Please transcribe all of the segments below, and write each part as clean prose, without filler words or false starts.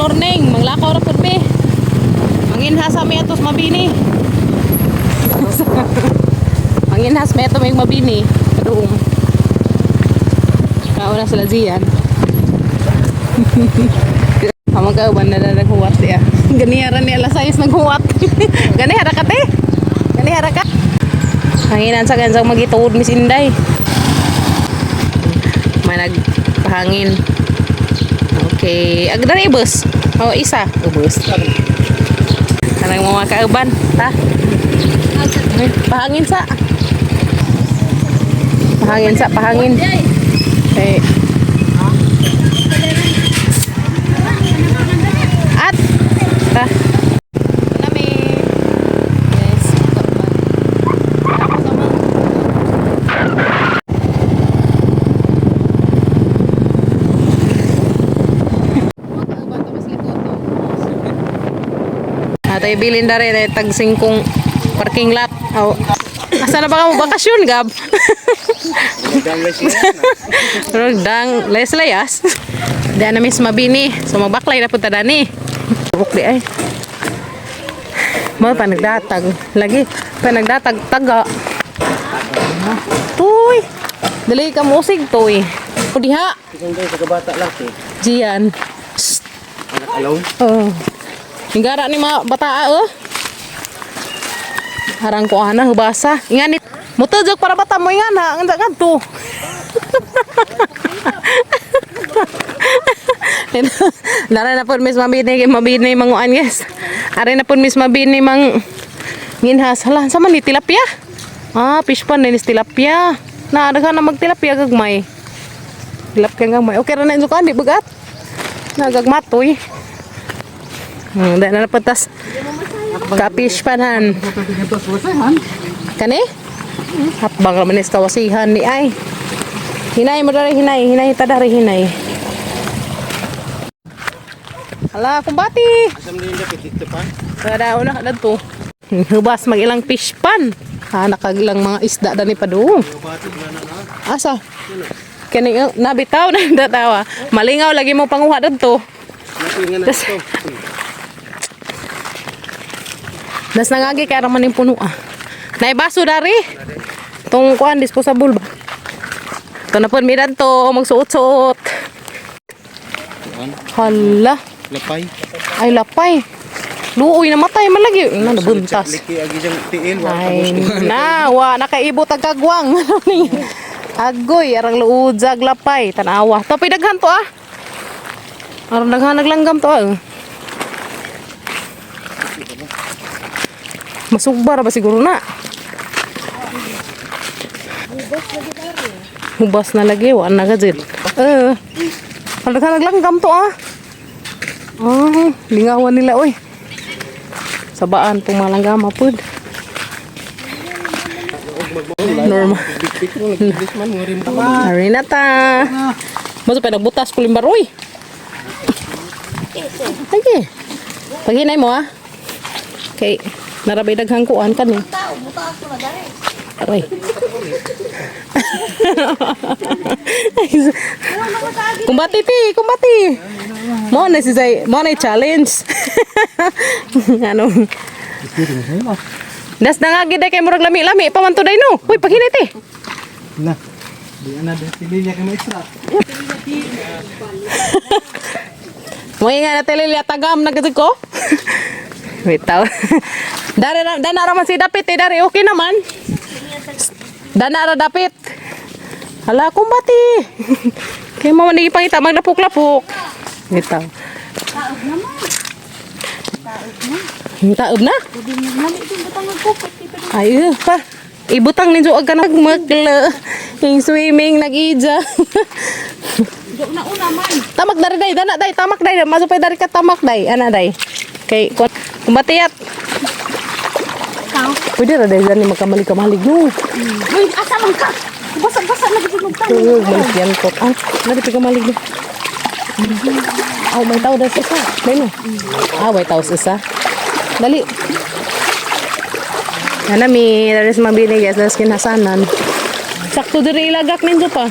morning, manglakaw ra pud mi. Manginhas mi atos mabini. Manginhas mi ato may mabini. Kaduong. Kauna sila diyan. Amang kauban na naghuwat siya. Ganihara ni alas 6 naghuwat. Ganihara ka te. Ganihara ka. Hanginan sa gansang magituod Miss Inday. May nagpahangin. Okay, agdari bus. Oh, isa. Bus. Kanang mga kauban, ta. Pahangin sa. Pahangin sa, pahangin. Okay. At ta. Nami. Yes. Atay bilin dari tag 5 parking lot. Oh. Asa na ba ka mo bakasyon, Gab? Rodang les-layas. Di na miss mabini. So magbaklay na punta dani. Buk di ay. Mo pa nagdatag lagi. Pa nagdatag taga. Tuy. Dali ka musig tuy. O diha. Isang sa kabata lang eh. Jian. Anak alaw. Oh. Hingara ni mga bataa oh. Harang ko ana hubasa. Inganit. Mutujog para bata mo ingana ang ganto. Nara na po Miss Mabini manguan yes. Are na po Miss Mabini mang nginhas. Hala, sama ni tilapia? Ah, fish pan ni tilapia. Na daghan na magtilapia gagmay. Tilapia gagmay. Okay ra na inyo kan di bagat. Nagagmatoy. Dahil na napuntas ka-fish panan. Kani? Hatbang naman is kawasihan ni ay. Hinay mo dari, hinay. Hinay tadari, hinay. Hala, kumbati. Asam din dapat dito pa. Kada una kada to. Hubas mag-ilang fish pan. Nakagilang mga isda dani pa doon. Asa? Kani nabitaw na datawa. Malingaw lagi mo panguha dito. Das nangagi kaya raman yung puno ah. Naibaso dari. Itong kuhan, disposable ba? Ito na po, miran to. Magsuot-suot. Hala. Lapay. Ay, lapay. Luoy na matay malagi. Ina, nabuntas. Ay, nawa. Nakaibot ang kagwang. Agoy, arang luudzag lapay. Tanawa. Tapi daghan to ah. Arang daghan naglanggam to ah. Masugbar ba siguro na? Hubas na lagi, wala na gajit. Halika naglanggam to ah. Lingawan nila oy. Sabaan pong malanggama pod. Normal. Hari na ta. Maso pa nagbutas ko limbar oy. Lagi. Paghinay mo ah. Okay. Narabay daghang kuan kani. Aray. Kumbati ti, kumbati. Mo na si Zay, mo na challenge. Ano? Das na nga gid kay murag lami-lami pa man to day no. Uy, paghinay ti. Na. Di ana de tililya kay maestra. Mo nga na tililya tagam na gid ko. Wait taw. Dari dana ra man si dapit eh, dari okay naman. Dana ra dapit. Hala kumbati. Kay mo man ipangita magdapok-lapok. Wait taw. Taob naman. Taob na. Ay pa. Ibutang ninyo ag ka na magla. Yung swimming nag-ija. Na una man. Tamak dari day, dana day, tamak day. Masupay dari ka tamak day. Ana day. Kay kumbatiyat. Pwede ra dahil ni magkamali-kamalig no. Uy, asa man ka? Basag-basag lagi sa lugtan. Malig yan ko. Nari kamalig no. May tao daw sa isa. Dahil no. May tao sa isa. Dali. Yan mi, daris mabili guys, daris kinasanan. Sakto diri ilagak ninyo pa.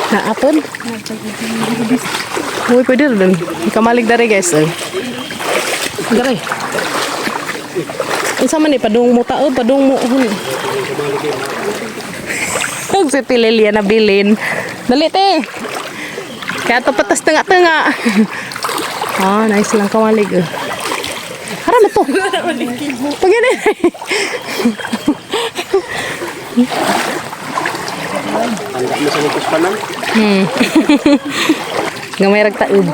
Naapon? Uy, pwede rin. Kamalig dari guys. Dari. Isa man ni padung mo tao, padung mo. Ang si Tililia na bilin. Dali te. Kaya to patas tengah-tengah. Ah, nice lang kamalig. Haram na to. Pagyan Anda mo sa lupos pa nang? Gamay ragtaob.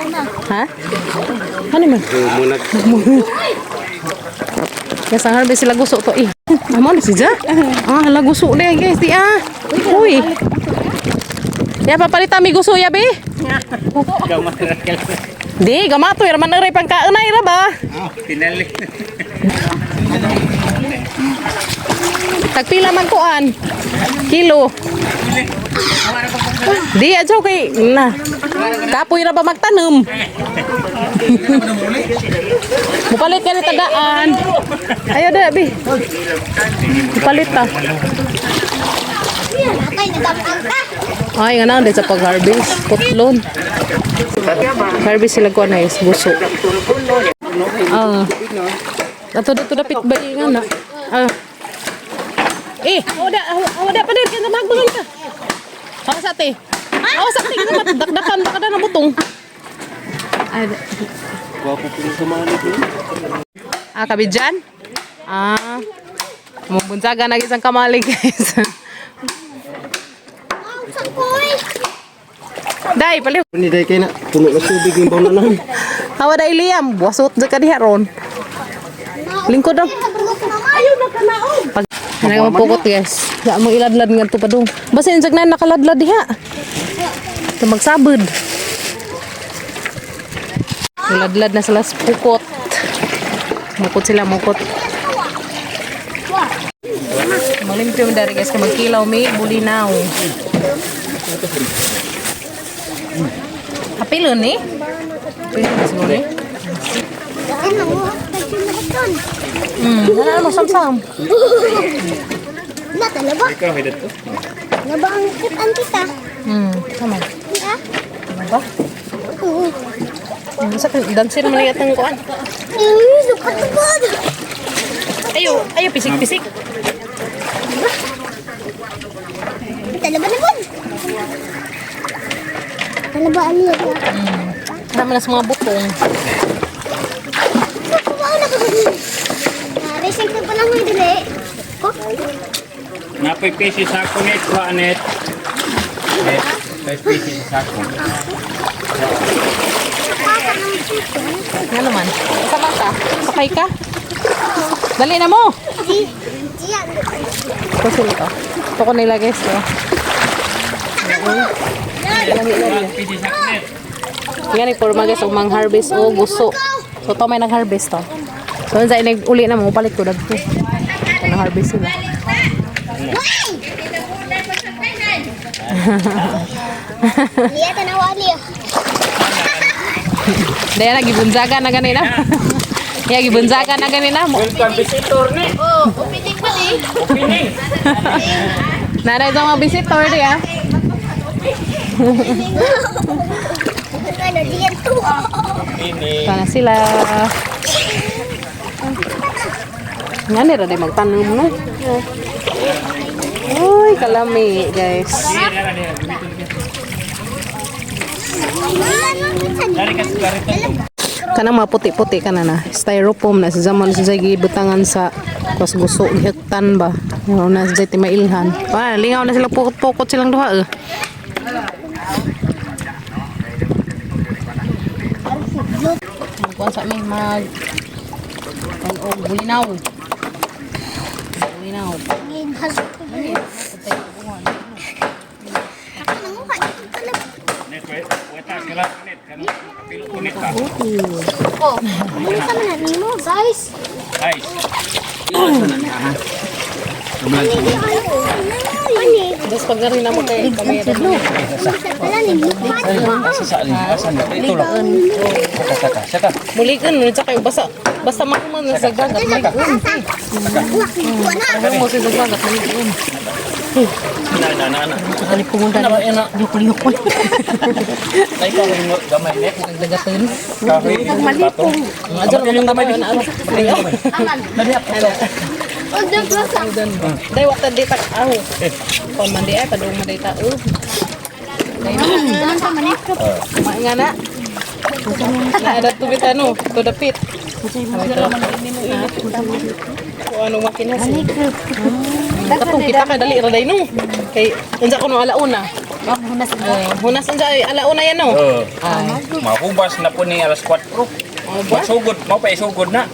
Ha? Ano man? Muna. Yes, ang harbi sila gusto to eh. Amo na siya? Ah, hala gusto na guys. Di ah. Uy. Ya, papalita mi gusto ya, be? Di, gamato. Iraman na rin pangkaunay ra ba? Pinali. Tagpila man kuan. Kilo. Di, adyo kay. Na. Kapoy ra ba magtanom? Mupalit ka ni tadaan. Ayo da, bi. Mupalit ta. Ay, nga na, sa pag-harvest. Putlon. Harvest sila ko na is buso. Ah. Ato dito dapit ba nga na? Ah. Eh, awada pa din ka magbangon ka. Awas ate. Awas ate ka dakdakan baka na butong. Ay. Wapo pili sa mga nito. Ah, kabidjan? Ah. Mubunsaga na isang kamali guys. Dai, paliw. Ni day kay na puno na tubig yung bawnanan. Hawa dai liam, wasot sa kadiha ron. Lingkod daw. Ayaw na kanaon. Pag nagapukot guys. Sa mo iladlad ngadto pa dong. Basta insag na nakaladlad diha. Sa magsabod. Iladlad na sila sa pukot. Mukot sila, mukot. Malimpyo dari guys kay magkilaw may bulinaw. Apilon eh? Apilon na siguro eh? Ano sam-sam? Na talaga. Ikaw hidot to. Naba ang kitan kita. Sama. Ha? Ano ba? Oo. Sa dansin man yatang kuan. Lukat ba? Ayo pisik-pisik. Talaba na bon. Talaba aliya ka. Dami na sa mga butong. Kumaon na ka ba? Racing pa lang mo dili. Ko? Napoy pesi sa ako net, ko anet. Net, kay pesi sa ako. Nga naman. Sama ka? Sakay ka? Dali na mo! Diyan. Kusil ka. Ito ko nila guys. Pesi sa ako net. Yan yung forma guys. Umang harvest o gusto. So ito may nag-harvest to. So sa uli na mo. Palit ko dagto. Ito nag-harvest sila. Liya tanawali. Dahil nagibunzaga na ganina. Iya, gibunzaga na ganina. Welcome visitor net. Oh, opening pa ni. Opening. Nara ito mga visitor di ah. Ano diyan to? Opening. Ito na sila. Nga nila di magtanong no. Uy, kalami guys. Dari ka sa karito. Kanang mga puti-puti ka na styrofoam na sa zaman sa gibutangan sa kos gusto hektan ba. Yung na sa ti mailhan. Pa, lingaw na sila pukot-pukot silang duha eh. Kuan sa mi mag bulinaw. Bulinaw. Net, weta sila net. Kanang pilo ko net ka. Oh, ano sa man nimo, guys? Ay, Ani, Tapos pag narin na mo kay kamay pala ni ito lang. Saka. muligan mo sa kayo basta makuman na sa dagat muligan. Wala, Ano mo sa dagat muligan. Na. Kali pumunta na ina yuk. Ay ko rin gamay net. Dagatin. Kahoy. Malipong. Ajar yung gamay na ano. Udah pasang. Dai waktu di tak au. Kon mandi ay padung mandi ta Jangan sama nih. Mak ngana. Ada tu bitano, tu dapit. Ano makinas. Katong kita ka dali ra day no. Kay unsa kuno alauna. Hunas unsa ay alauna yan no. Mahubas na po ni alas 4. Masugod, mau pa isugod na.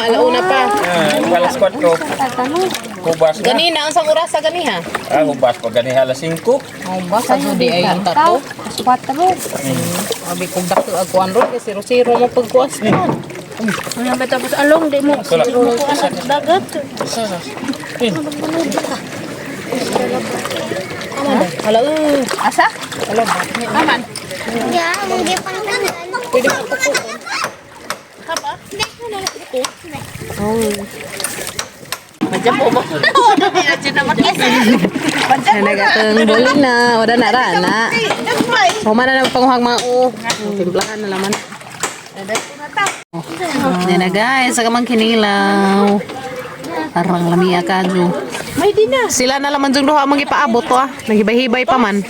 Alauna pa. Alas 4. Hubas na. Ganina unsang oras sa ganiha? Hubas pa gani alas 5. Basa judi ay ang tato. 4. Abi kung dakto agkuan ro kay 0-0 mo pagkuas. Yang betul betul along demo. Dagat. Hala Asa? hala aman. Ya, mungkin pangkalan. Pwede ka po. Macam po mo. Nagateng boli na, wala na rana. Humana na panguhag mau. Timplahan na laman. Yan na guys, sa kamang kinilaw. Parang lamia ka jo. May di na. Sila na laman jung duha mang ipaabot to ah. Nagibay-hibay pa man.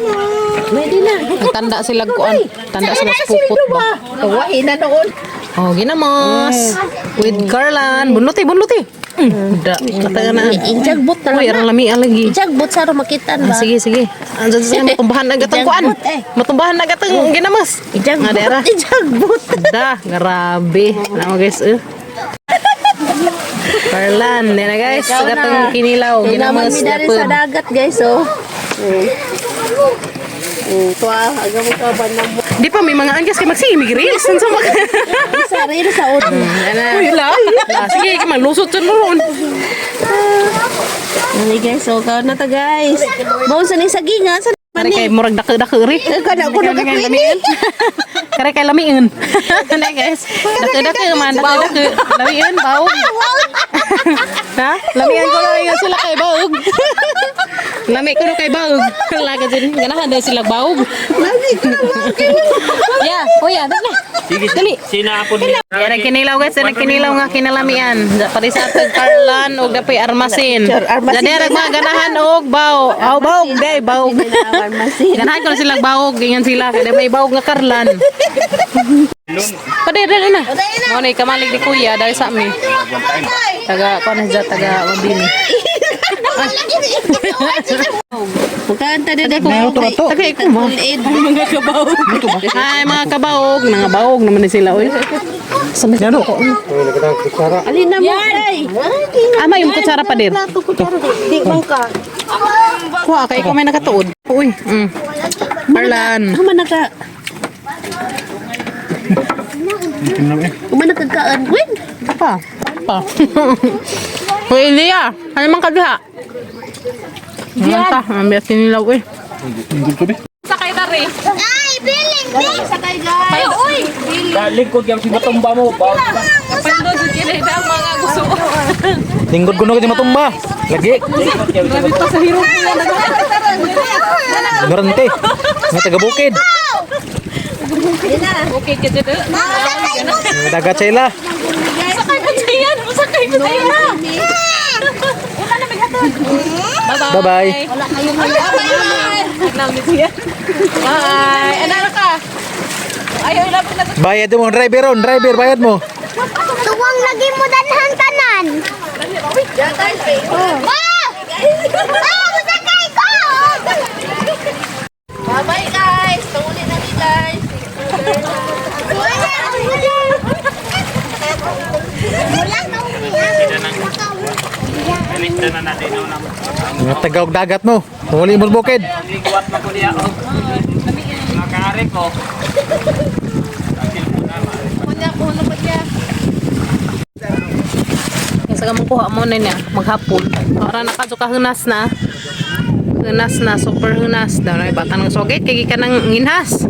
May di na. Tanda sila kuan. Tanda sila sa pupot ba. Kawain na noon. Oh, ginamos. With garland. Bunuti. Da, kata na. Injagbot na Uy, arang lamia lagi. Injagbot sa makitan ba? Sige. Andiyan sa matumbahan na gatang kuan. Matumbahan na gatang ginamos. Injagbot. Adera. Injagbot. Da, grabe. Nama guys, Garland, yan na guys. Gatang kinilaw. Naman Ginamos. mi dari sa dagat guys oh. Tuwa, aga mo ka ba na mo. Di pa may mga angkas kay magsimig reels. Ano sa mga... Sa rin sa od. Uy, la. Sige, malusot sa noon. Ani guys, so kaon na ta guys. Mao sa ni saginga sa Kare kay murag dake-dake ri. Kada ko na lamiin. Kare kay lamiin. Ano guys? Dake-dake man, dake-dake. Lamiin baog. Ha? Lamiin ko lang sila kay baog. Lami ko kay baog. Laga din ganahan daw sila baog. Lagi ko na baog. Ya, oya, dali. Sige, Dali. sina po ni. Yan ang kinilaw guys, yan ang kinilaw nga kinalamian. Pari sa ating Carlan og dapay armasin. Jadi rag mga ganahan og baog. Aw baog day, baog. Ganahan ko na silang baog, ganyan sila. Kaya may baog nga Carlan. Paday dali na. Mo ni kamalig di kuya dahil sa amin. Taga panasja taga Wabini. Bukanta din Taga iko mo. Mga kabaog. Ay mga kabaog, mga baog naman ni sila oy. Sabi ko. Alin na mo ay. Ama yung kutsara pa dir. Di man ka. Kuha kay ko may nakatuod. Uy. Carlan. Kuma naka. Kuma nagkakaan. Win. Pa. Uy, Elia. Ano man ka diha? Manta, ambil sini law eh. Sakay tari. Ay, biling din. Sakay guys. Uy. Lingkod yung si matumba mo. Kapando sa kini na mga gusto. Tinggod ko na kasi matumba. Lagi. Grabe pa sa hirap ko yan. Garante. Nga taga bukid. Okay, kita dito. May dagat sila. Sakay ko sa yan. Sakay ko sa yan. Bye-bye. Bye. Anak ka. Ayaw ilapit na to. Bayad mo, driver on. Driver, bayad mo. Tuwang lagi mo danhan tanan. Wow! Masakay ko! Bye-bye guys! Tunguli na ni guys! Alista na natin yung naman. Nga taga og dagat mo. Huli mo bukid. Liguat na po niya. Makari ko. Sa kamong kuha mo na niya, maghapon. Para nakasukahunas na. Hunas na, super hunas. Daw na ibatan ng sogit, kaya ka ng nginhas.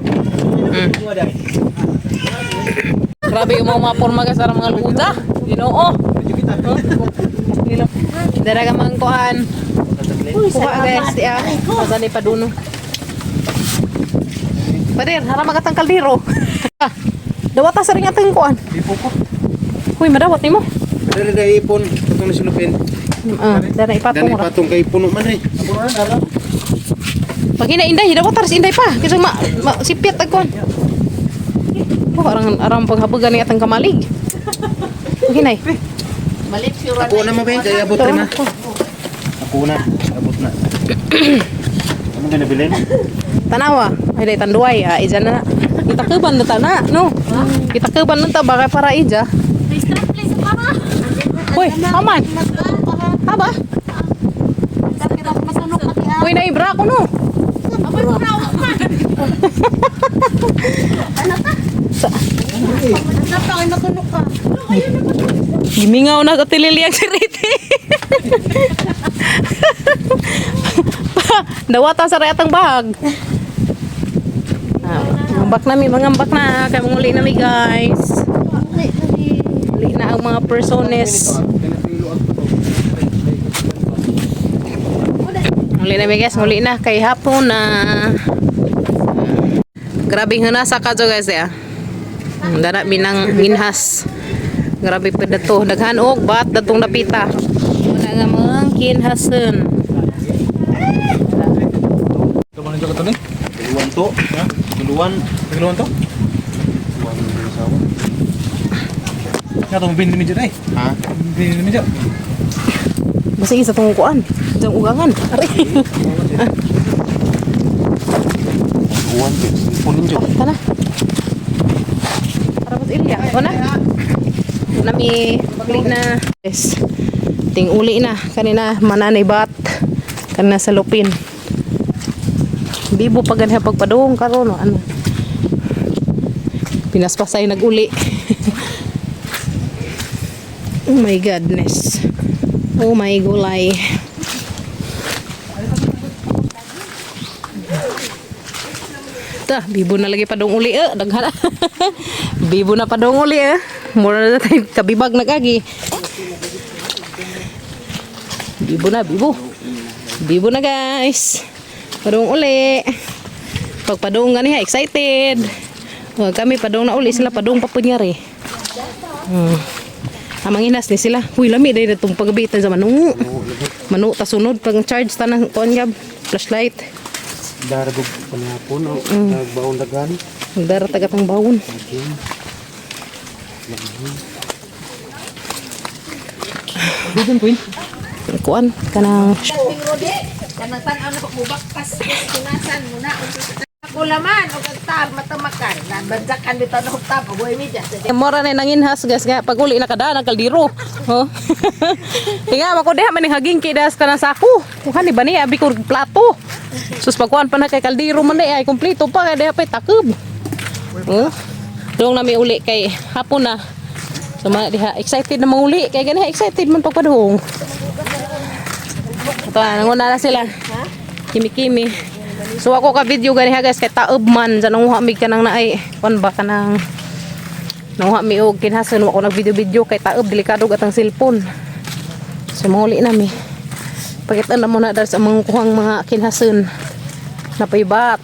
Grabe yung mga forma ka sa mga luda. Ginoo. Dara ka mga kuhaan. Kuha guys, ya. Masali pa duno. Padir, harap magatang kaldero. Dawat sa ring ating kuan. Ipoko. Uy, madawat nimo. Dari dari ipon, patong na silupin. Dara ipatong Dani ra. patong kay puno man eh. Pag inday, dawat ras inday pa. Kasi sipit ag kuan. Oh, arang panghabugan ni atang kamalig. Hinay. Ako na mabay, kaya abot rin na. Ako na, abot na. Ano ka nabilin? Tanawa, ay day tanduay, ija na. Kita keban na tana, no. Kita keban na ta bakay para ija. Hoy, aman. Aba? Hoy, naibra ko no. Gimingaw na katilili ang siriti. Dawata sa rayatang bahag. Mangambak na. Kaya manguli na mi guys. Uli na ang mga persones. Muli na mi guys. Muli na. Kay hapon na. Grabe hunasa ka jo guys ya. Dara minang minhas. Grabe pa dato. Daghan og bat datong napita. Wala nga mga kinhasen. Kamu nang jaga ni? Duluan to, ha? Duluan to? Nga tong bin ni medyo ay. Ha? Bin ni medyo. Basta isa tong kuan. Jang ugangan. Ari. Duluan to. Punin jo. Tana. Para mas ilya. Ona. Nami uli na. Yes. Ting uli na kanina mananay bat. Kanina sa lupin. Bibo pa ganyan pagpadung karon ano. Pinaspasay naguli. Oh my goodness. Oh my gulay. Bibo na lagi padung uli daghan. Bibo na padung uli Mura na tayo kabibag nagagi. Bibo na, bibo. Bibo na guys. Padung uli. Pag padung gani ha, excited. Kami padung na uli sila padung papunyari. Amang inas ni sila. Huy lami dahil itong pagabitan sa manu. Manu tasunod pag charge tanang kuan gab flashlight. Daragog panapon o nagbaon dagan. Magdara tagatang bawon. Dudun Queen. Kuan kanang Kanang tanaw na pagbubak pas kunasan muna ako laman o kagtar matamakan nabadyakan bitaw na hukta pagoy media mora na nanginhas guys nga pag uli na kada nagkaldiro. Oh. Tinga mako diha man haging kidas kana sako. Kuhan ni bani abi ko plato. Sus pagkuan pa na kay kaldiro man ay kompleto pa kay diha pa takub. Oh. Dong nami uli kay hapon na. So man diha excited na mauli kay gani excited man pagpadung. Ito nanguna na sila. Kimi-kimi. So ako ka video gani ha guys kay taob man sa nanguha mig kanang naay kon ba kanang nanguha mi og kinhason ako nag video kay taob delikado atang cellphone. So mauli na mi. Pakitaan na muna dahil sa mga kuhang mga kinhason na paybat.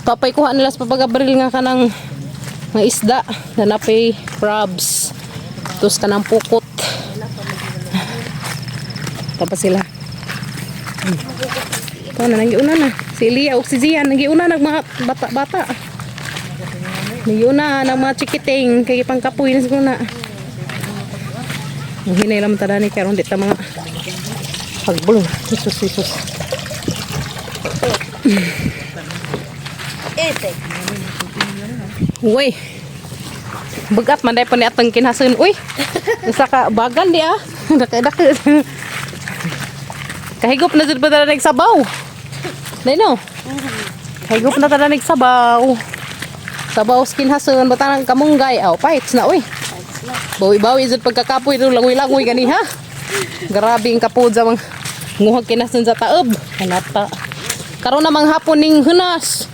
Papay kuha nila sa papagabril nga kanang mga isda na napay crabs. Tus kanang pukot. Tapos sila. Ito na, nangiuna na. Si Elia o si Zian, nangiuna na mga bata-bata. Nangiuna na mga chikiting, kaya pangkapoy na siguro na. Ang hinay lang tada ni karon dito mga pagbulong. Isus. Uy. Begat man dai pa ni atang kinhason. Uy. Usa ka bagan di Dake-dake. Kahigop na jud pa tala nagsabaw. Dai no. Kahigop na tala nagsabaw. Sabaw skin hason batang kamunggay. Aw, fights na uy. Bawi-bawi jud pagkakapoy do langoy-langoy gani ha. Grabe ang kapod sa mga nguhag kinason sa taob. Kanata. Karon namang hapon ning hunas.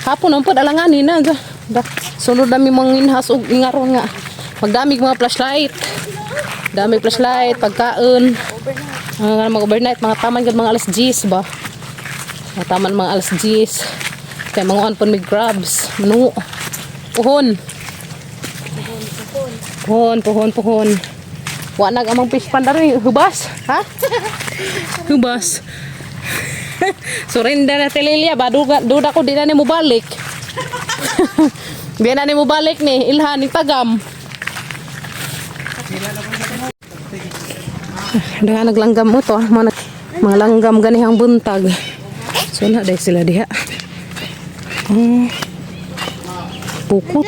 Hapon ang pud alanganin na. Sunod nami manginhas og ingaron nga. Magdamig mga flashlight. Dami flashlight, pagkaon. Mag-overnight, mga taman gud mga alas 10 ba. Mga taman mga alas 10. Kaya mga on pon may grabs. Manu. Puhon. Puhon. Wa nag amang fish pan dari hubas. Ha? Hubas. Surrender na Telilia ba duda ko di na ni mo balik. Di na ni mo balik ni ilhan ni tagam. Dengan naglanggam mo to, mga langgam ganihang buntag. So na dahil sila diha. Pukot.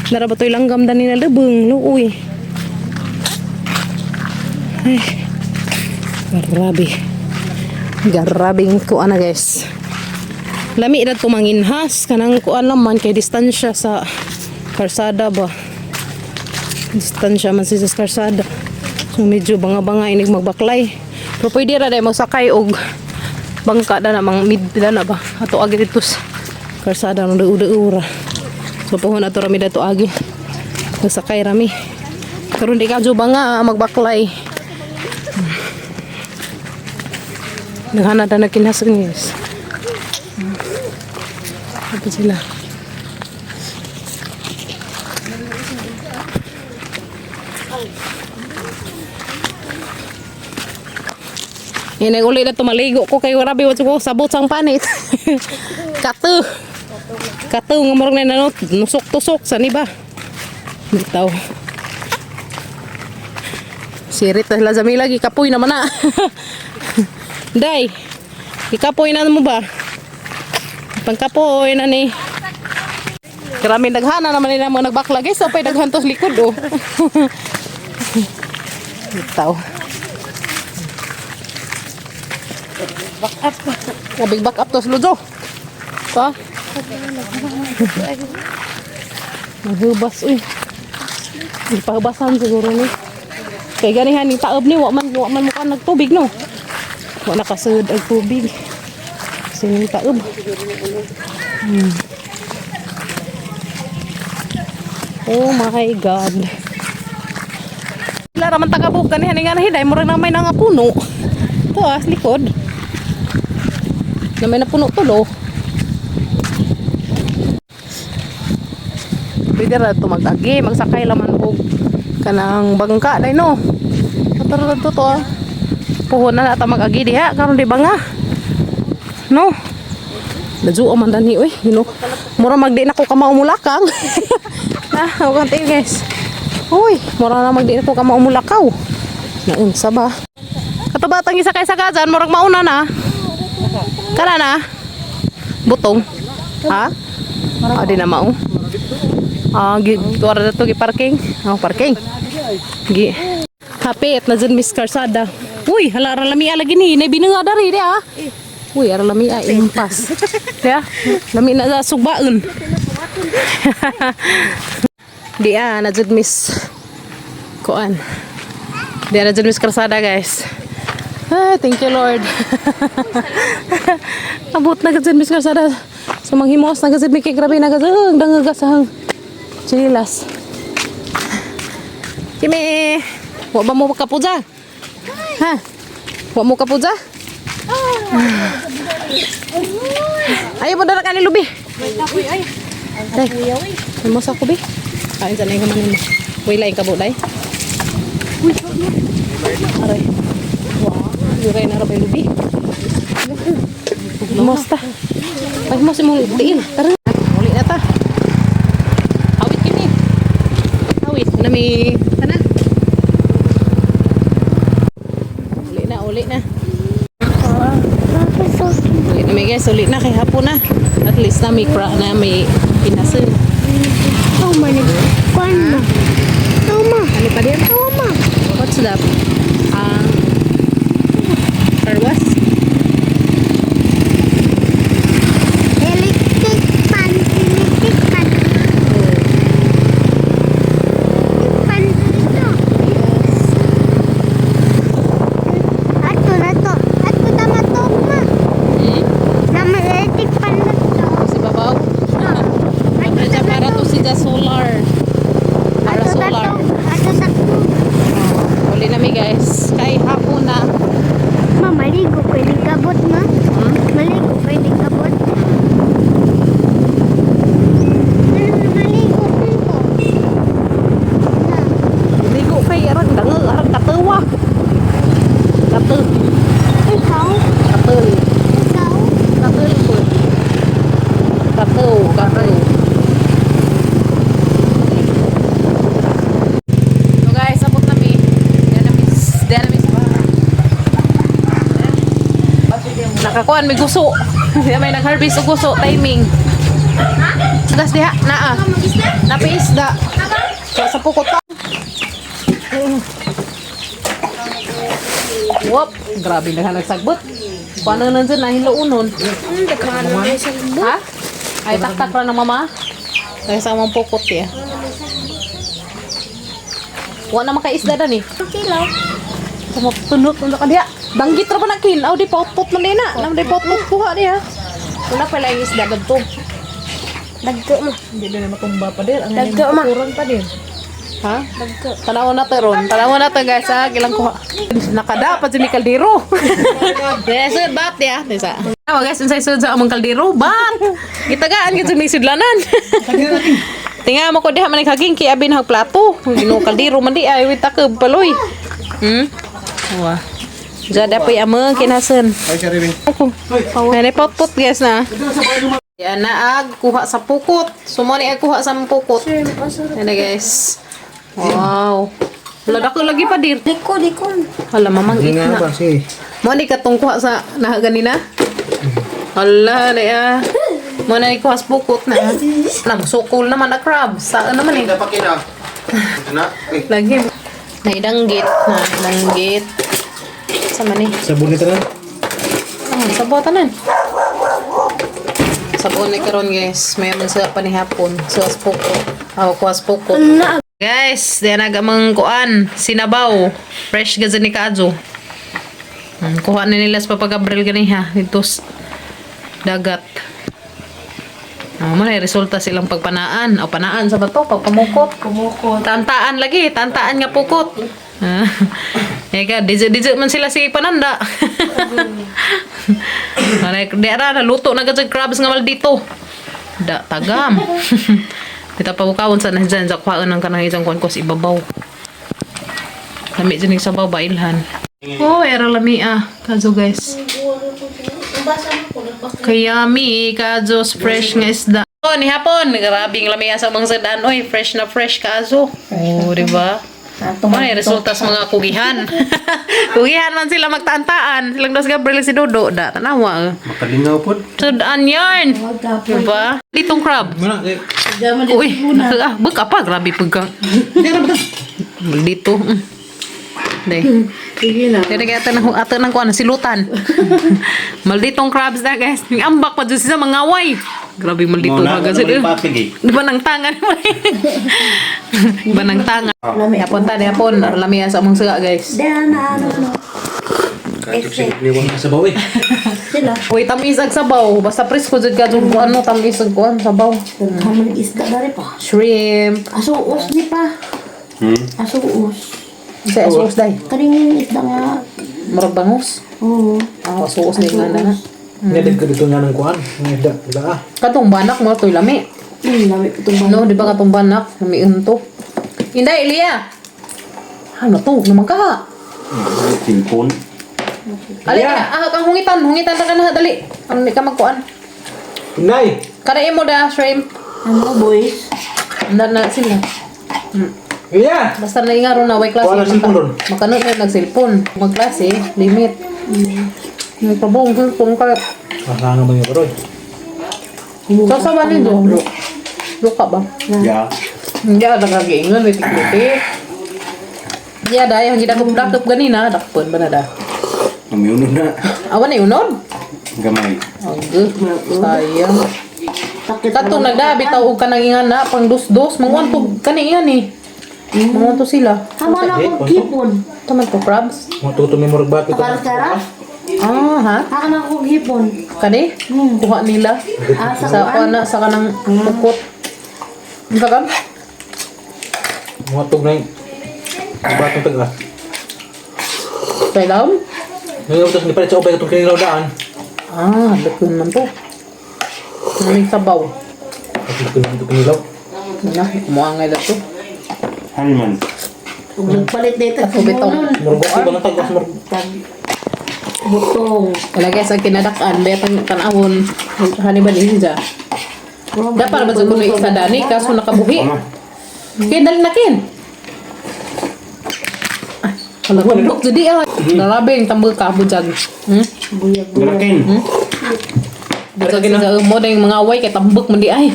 Lara ba to'y langgam dani na lebeng, luoy. Ay. Garabing kuan na guys. Lami ra to manginhas kanang kuan naman kay distansya sa karsada ba. Distansya man sa karsada. So medyo banga-banga inig magbaklay. Pero pwede ra dai magsakay og bangka na mang midpila na ba. Ato agi dito sa karsada ng deu-deu ra. So pohon ato rami dato agi. Magsakay rami. Karon di ka jo banga magbaklay. Naghanap na kinhasan guys. Apa sila? Yan ay ulit na tumaligo ko kay warabi wala ko sabot sang panit. Katu nga marang na nusok-tusok sa ni ba? Bitaw. Sirit na lazami lagi kapoy naman na. Day. Ikapoy na mo ba? Pangkapoy na ni. Karami daghana naman nila mo nagbaklagi so pay daghan tos likod oh. Bitaw. Back up to sludo. Pa. Maghubas uy. Ipahubasan siguro ni. Kay ganihan ni taob ni wa man mo kan nagtubig no. Wa nakasud og tubig. Sini taob. Oh my god. Lara man tagabuk ganihan nga hiday murag na may nga puno. To likod. Na may napuno tulo. Pwede ra ito mag-agi, magsakay laman og kanang bangka dai no. Pataro to to. Puhon na nata mag-agi diha karon di banga. No. Lajuo man dani oy, you know. Mura magdi na ko ka maumulakaw. Ah, okay tayo guys. Uy, mura na magdi na ko ka maumulakaw. Naunsa ba? Katubatang isa kay sagajan murag mauna na. Kana na? Butong. Ha? Adi na mao. Tuwara na ito parking. Parking. Hapit na dyan Miss Karsada. Uy, hala lami lagi ni. Naibinunga dari dia. Uy, lami impas. Ya, lami na sugbaan. Dia na dyan Miss Kuan. Dia na dyan Miss Karsada guys. Ah, thank you Lord. Abot na dyan Miss Karsada. So manghimos na dyan Mickey. Grabe na dyan. Dangagasahang. Chilas. Kimi, wa ba mo kapuja? Ha? Wa mo kapuja? Ayo mo dara kani lubi. May kapoy ay. Ang kuya oi. Mo sa kubi. Kain sa nay kamanin mo. Uy lain ka buday. Uy. Aray. Wow, yuray na ra bay lubi. Mosta. Ay mo si mo diin. Tara. Uli na ta. Nami kana uli na guys, uli na kay hapon na at least na may pinasin Kuan ma. ano pa din? What's that? Karwas? Electric pan. Uli na mi guys. Nakakuan may guso. Diya may nag-harvest og guso timing. Gas diha naa. Napi isda. Sa pukot pa. Wop, grabe na nagsagbot. Paano na dyan nahinlaunon? Ha? Ay taktak ra ng mama. Kaya sa mong pukot ya. Wala na makaisda dan eh. Kilaw. Tunot ka diha. Danggit ra ba na kin? Aw di pautpot man din na. Nam di pautpot kuha diha. Wala pala yung isda gadto. Dagko mo. Hindi din matumba pa din. Ang Dagko ma. kurang pa din. Ha? Tanaw na to ron. Tanaw na to guys ha. Kilang kuha. Nakadapat si kaldero. Desod bat ya. Desa. Ah guys, unsay sud sa among kaldero? Bat. Gitagaan gid sa sudlanan. Tinga mo ko diha man haging ki abin hag plato. Gino kaldero man di ay wit takeb paloy. Wah. Jada pa amang kinasen. Ay, siya rin. Ay pot guys na. Yan na ag kuha sa pukot. Sumo ni ag kuha sa pukot. Yan na guys. Wow. Wala dako lagi pa dir. Diko. Hala mamang Hindi nga na. ba, si. Mo ni katong kuha sa na ganina. Hala na ya. Mo na ni kuha sa pukot na. Sukol naman na crab. Sa naman eh. Dapat kina. Ito na. Eh, Lagi. Naidanggit na. Danggit. Sama ni. sabon ito na. Sabaw tanan. Sabon ni karon guys. Mayroon sa panihapon. Sa spoko. Aw kuha spoko. Guys, diyan nagamang kuan, sinabaw. Fresh gazan ni Kaadjo. Kuha na nila sa papagabril ganiha dito sa dagat. May resulta silang pagpanaan. O panaan sa bato, pagpamukot. Tantaan lagi, tantaan nga pukot. Eka, dizit man sila si Pananda. Di ara, naluto na gazan crabs nga mal dito. Da, tagam. Kita pabukawon sa dyan sa kuhaan ng kanang isang kuhan ko sa ibabaw. Lami dyan yung sabaw ba ilhan. Oh, era lami Kazo guys. Kayami, Kazo's fresh nga isda. Oh, ni hapon. Grabing lami sa mga sadan. Oy, fresh na fresh Kazo. Oh, diba? May resulta sa mga kugihan. Kugihan man sila magtaantaan. Silang dos Gabriel si Dodo. Da, tanawa. Makalingaw po. Sudan yarn. Diba? Ditong crab. Muna, eh. Uy, baka pa, grabe pagka. Dito. Day. Kaya kaya ato ng kuha, silutan. Malditong crabs na guys. Yung ambak pa dyan sa mga away. Grabe maldito na guys. Di ba nang tangan mo? Di ba nang tangan? Yapon ta, yapon. Lamiya sa among suga guys. Kacho siya. Niwang sa bawi. Uy, tamis ag sabaw. Basta presko dyan ka dyan ano, tamis ag kuhan sabaw. Kamu isda dari pa. Shrimp. Asuos ni pa. Asuos. Sa asos day. Kaning isda nga. Murag bangus. Oo. Asos din nga na. Ngayon ka dito nga ng kuhan. Ngayon da. Katong banak mo to'y lami. Lami itong No, di ba katong banak? Lami unto. Inday, Elia! Ano to? Naman ka? Tilpon. Ali, kang hungitan. Hungitan na ka na, dali. Ano, di ka magkuan. Inday! Kanain mo da, shrimp. ano boys. Andar na sila. Iya! Basta na ingaro na, way klase. Wala cellphone doon. Makano na nag-cellphone. Mag-klase, limit. May pabong, kung ka. Masanga mo yung karoy. Sasawa nito. Luka ba? Ya. Hindi ka nakagiingon, may tiklitik. Hindi ada, yung gidakop-dakop ganina, dakpon ba na da? Umiunod na. Awan na yun nun? Gamay. Agud, sayang. Katong nagdabi tawag ka nang ingana, pang dos-dos, mangwantog kani yan eh. Mangwantog sila. Hama na akong hipon. Taman ko, crabs. Matuto may murag bakit. Para-sara. Ah, ha? Haka na akong hipon. Kani? Kuha nila. Sa kana, sa kanang pukot. Ang kakam? Matog na yung batong taga. Sa ilaw? Ngayon utos ni palit sa upay katong kinilaw daan. Ah, lakon man to. Naming sabaw. Katong kinilaw. Ano, kumuangay na to. Haniman. Kung nagpalit dito. Ako bitong. Murag bakit ba ng tagwas murag. Butong. Wala guys, ang kinadakan, betang kanawon. Haniban inja. Dapat ba sa kuno isa dani, kaso nakabuhi. Kaya dali na kin. Hala, hulok jadi ah. Narabing tambal ka bujag. Galakin. Bujag sa mo ding mga away kay tambak man di ay.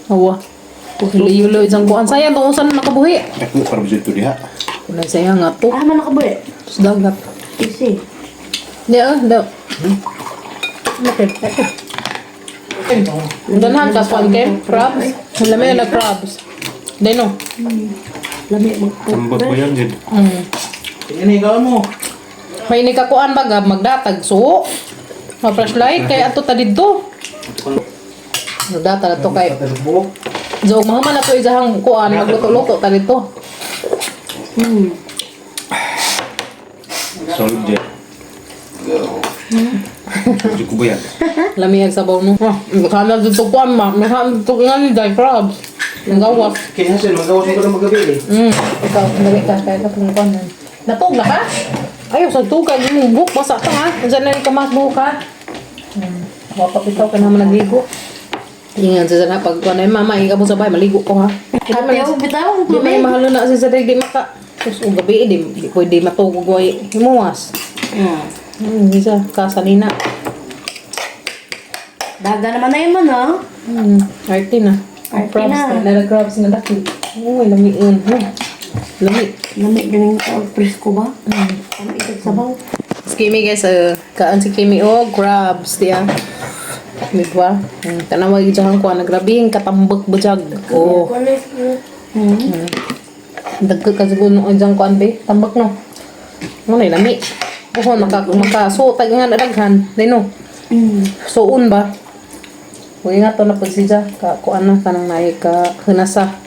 Awa. Yulo isang buwan sayang tong usan nakabuhi. Ako para bisa itu diha. Kunan sayang nga to. Ah, man nakabuhi. Sus dagat. Easy. Ya, daw. Ganahan ka swan kem crabs. Lamay na crabs. Deno. Lami mo. Tambak ba yan, Jid? Ini ikaw mo. May nikakuan baga magdatag so. Ma-flashlight kay ato ta didto. Data na to kay Jo mahaman na to isang kuan magluto-luto ta dito. Solid, Jid. Medyo ko ba yan? Lami ang sabaw no. Kana dito kuan ma, may dito nga ni dai crabs. Ang gawas. Kaya sir, magawas mo ka na magabi eh. Ikaw dali ka kay kapung kuan. Natog na ka? Ayaw sa tuga gimubok basa ta ha. Unsa na ni kamasbo ka? Wapa bitaw ka naman nagligo. Ingan sa sana pag kuan ay mama ikaw mo sabay maligo ko ha. Ayaw, bitaw. Di may mahalo na sa sadig di maka. Sus ug gabi di pwede matugog way himuwas. Bisa kasanina. Daga naman na yun man, ha? Arty na. Arty na. Crabs na laki. Uy, lamiin. Lami. Lami din yung presko ba? Ano ito sabaw? Si Kimi guys, kaan si Kimi crabs diya. Diba? Tanawag dyan ko, nagrabing katambak bajag. Oh. Dagkag ka siguro nung dyan ko, be. Tambak no. Ano na lami. Oh, makasutag nga na daghan. Dino. Suun ba? Huwag nga to na pagsija. Kung ano, kanang naay ka hinasa.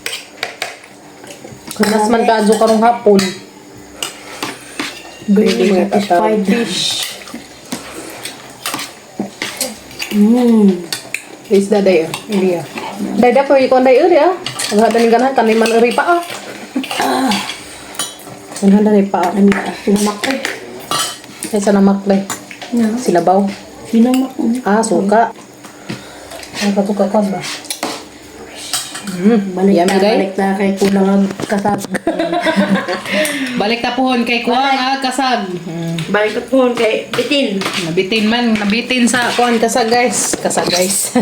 Hinas man ka adyo karong hapon. Really satisfied fish. Isda day. Iya. Day da ko ikon day uri ah. Ang hada ning ganahan kaniman uri pa ah. Ang hada ni pa. Ano sinamak eh. Ay sa namak day. Silabaw. Sinamak mo. Ah, suka. Ang katuka ka ba? Yummy day. Balik na kay kulang ang kasag. Balik ta pohon kay kuang kasag. Balik na po kay Itin. Nabitin sa kuan kasag guys. Kasag guys.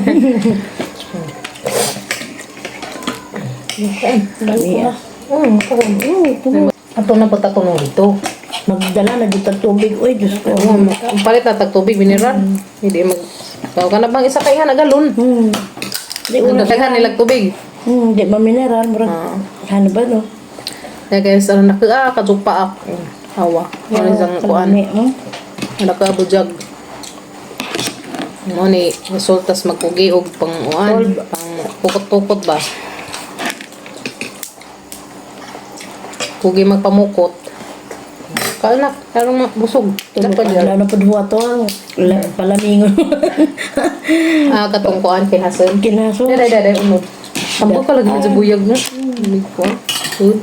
Ato na po tatunong ito. Magdala na dito tubig. Uy, Diyos ko. Ang palit na tagtubig mineral. Hindi mag Tawag ka na bang isa kaya na galon? Di Ang una daghan nilag tubig. di ba mineral? Murag, ano ba no? Kaya guys, ano naka katupa ako. Hawa. Ano isang kuan. Nakabujag. Ano ni resultas magkugi og pang uan, pang pukot-pukot ba? Kugi magpamukot. Kaanak, karong busog. Tulog Dapat pa na po duwa to. Palamingon. Katong kuan kinason. Kinaso. Dada unod. Sampo ka lagi sa buyag no. Food.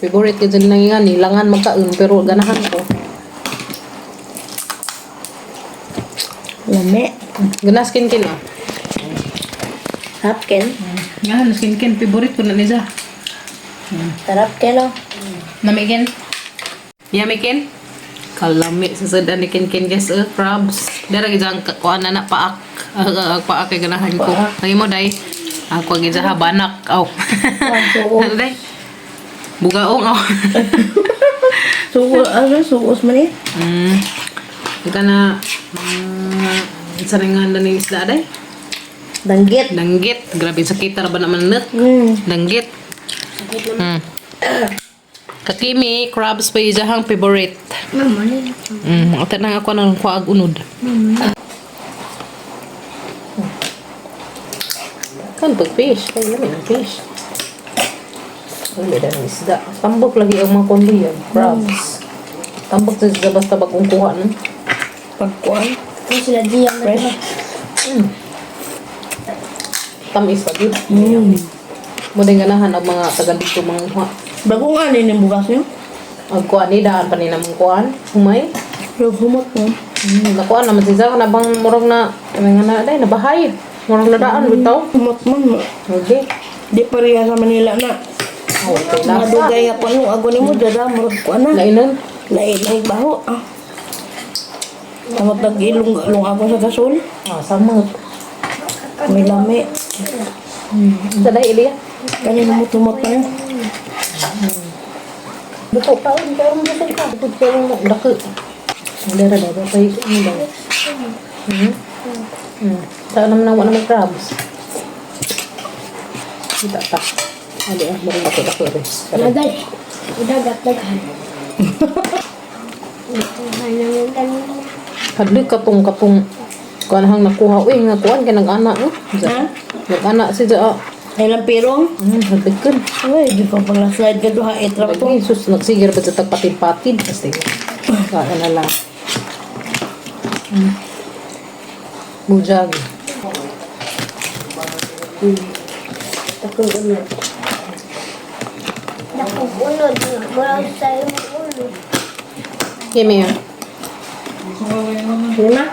Favorite ko dyan lang yan, nilangan magkaun, pero ganahan ko. Lami. Ganas kin-kin ah. Hapken. Yan, kin-kin, favorite ko na niya. Tarap keno. Namikin? Yamikin? Kalami sa sada ni kin-kin guys, crabs. Dara gijang kuan na paak. Paak kay ganahan ko. Lagi mo day. Ako gijang habanak. Aw. Ano day? Bugaong aw. Suos man eh. Ika na saringan na ng isda day. Danggit. Danggit. Grabe sakit na ba naman net? Danggit. Kakimi, crabs pa ijahang favorite. Ate nang ako nang kuag unod. Kan pag fish, kaya namin ang fish. Wala na ng isda. Tambok lagi ang mga kondi yan. Crabs. Tambok sa isda basta bagong kuha no? Pagkuan. Ano sila diyan fresh? Tamis pa yun. Muding ganahan ang mga taga dito mga kuha. Bagong ano yung bukas nyo? Ang kuha ni daan pa ni namang kuhaan. Humay. Pero humot mo. Nakuha naman siya na bang murag na may nga na day nabahay. Murag na daan bitaw. Humot man mo. Okay. Di pareha sa Manila na. Madugay nga po yung ago ni mo, dada, murag ko na. Lainon. Lain baho. Tamot nag-ilong ako sa gasol. Samot. May lami. Daday Ilia. Kanina mo tumot na yun. Betul pa rin, pero mo sa ka. Betul pa rin, laki. Dara dara pa yung ano daw. Saan naman ang wala ng crabs? Kita ta. Ali ah, bari laki rin. Naday. Idagat daghan. Ay nang kanina. Hadli katong kuan hang nakuha uy nga kuan kay nag-ana no. Ha? Nag-ana si ja. Ay lang pirong. Hadli kun. Uy, di ko pang slide ka doon ha. Itrap to. Lagi sus nagsigir ba sa tagpatid-patid kasi. Kaan na lang. Bujag. Takong unod. Nakukunod. Mura tayo makunod. Kimi yun. Lima?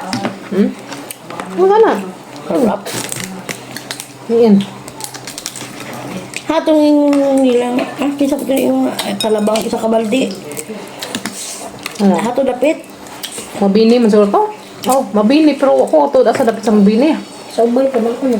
Wala na. Harap. Yan. Hatong nilang, kisa ko yung talabang isa kabaldi. Ano? Hato dapit. Mabini man siguro to. Oh, mabini pero ako to asa dapat sa mabini. Sa ubay ka ba ko na?